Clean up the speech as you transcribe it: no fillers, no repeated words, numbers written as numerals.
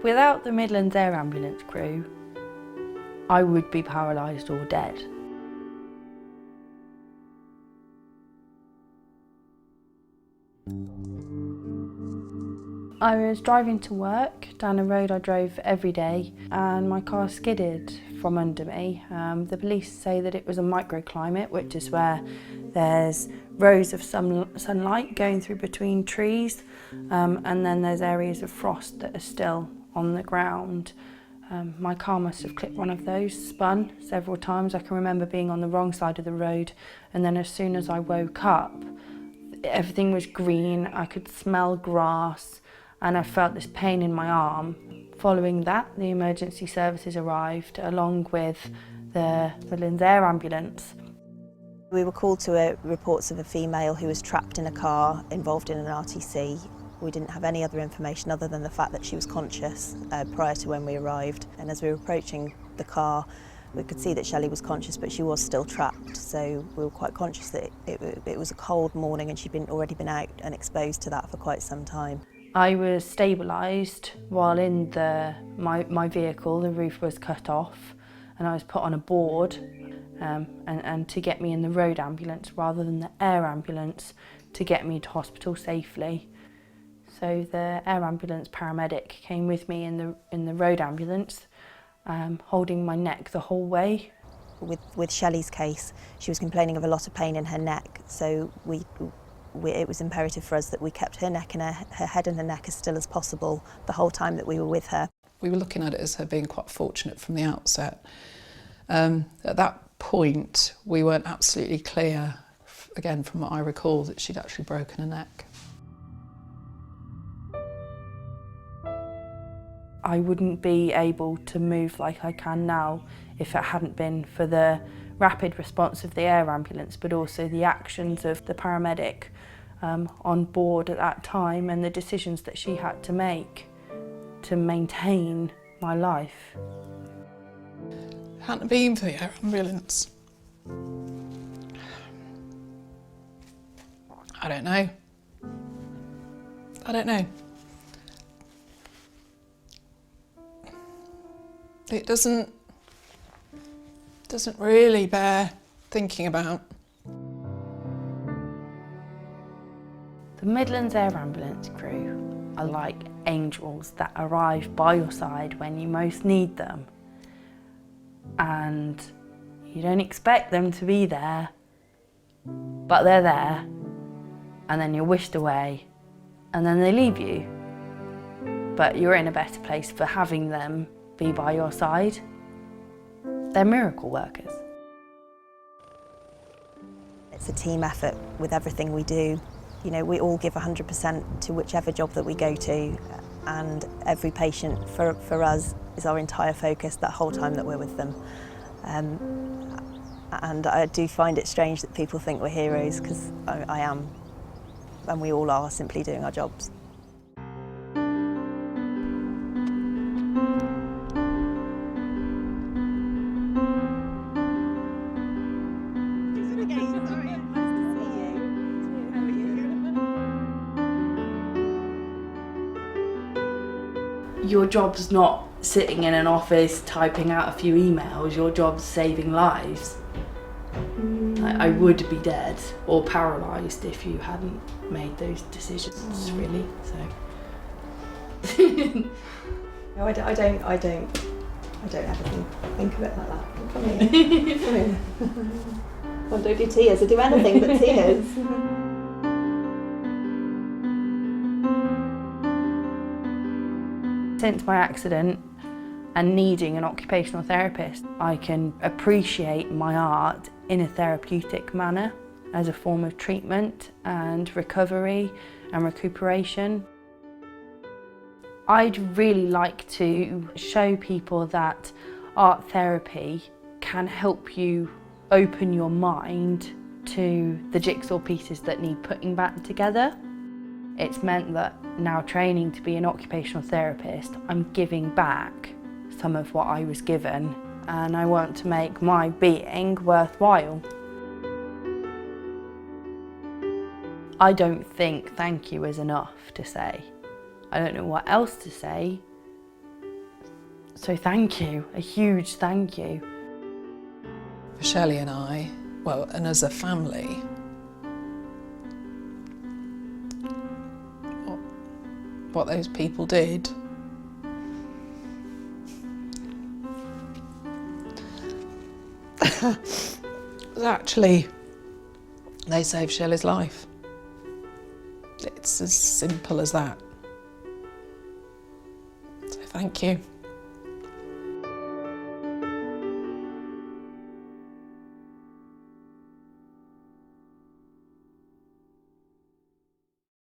Without the Midlands Air Ambulance crew, I would be paralysed or dead. I was driving to work down a road I drove every day and my car skidded from under me. The police say that it was a microclimate, which is where there's rows of sunlight going through between trees, and then there's areas of frost that are still on the ground. My car must have clipped one of those, spun several times. I can remember being on the wrong side of the road, and then as soon as I woke up, everything was green. I could smell grass and I felt this pain in my arm. Following that, the emergency services arrived along with the Midlands Air Ambulance. We were called to reports of a female who was trapped in a car involved in an RTC. We didn't have any other information other than the fact that she was conscious prior to when we arrived. And as we were approaching the car, we could see that Shelley was conscious, but she was still trapped. So we were quite conscious that it was a cold morning and she'd already been out and exposed to that for quite some time. I was stabilised while in my vehicle. The roof was cut off and I was put on a board and to get me in the road ambulance rather than the air ambulance to get me to hospital safely. So the air ambulance paramedic came with me in the road ambulance, holding my neck the whole way. With Shelley's case, she was complaining of a lot of pain in her neck, so it was imperative for us that we kept her neck and her head and her neck as still as possible the whole time that we were with her. We were looking at it as her being quite fortunate from the outset. At that point, we weren't absolutely clear, again from what I recall, that she'd actually broken her neck. I wouldn't be able to move like I can now if it hadn't been for the rapid response of the air ambulance, but also the actions of the paramedic on board at that time and the decisions that she had to make to maintain my life. Hadn't it been for the air ambulance, I don't know. It doesn't really bear thinking about. The Midlands Air Ambulance crew are like angels that arrive by your side when you most need them. And you don't expect them to be there, but they're there, and then you're whisked away, and then they leave you. But you're in a better place for having them be by your side. They're miracle workers. It's a team effort with everything we do. You know, we all give 100% to whichever job that we go to, and every patient for us is our entire focus that whole time that we're with them. And I do find it strange that people think we're heroes, because I am, and we all are, simply doing our jobs. Your job's not sitting in an office typing out a few emails, your job's saving lives. I would be dead or paralysed if you hadn't made those decisions, really. So. No, I don't ever think of it like that. Come here. Come here. Well, don't do tears, I do anything but tears. Since my accident and needing an occupational therapist, I can appreciate my art in a therapeutic manner as a form of treatment and recovery and recuperation. I'd really like to show people that art therapy can help you open your mind to the jigsaw pieces that need putting back together. It's meant that now training to be an occupational therapist, I'm giving back some of what I was given, and I want to make my being worthwhile. I don't think thank you is enough to say. I don't know what else to say, So thank you, a huge thank you. For Shelley and I, well, and as a family, what those people did was actually, they saved Shelley's life. It's as simple as that. So thank you.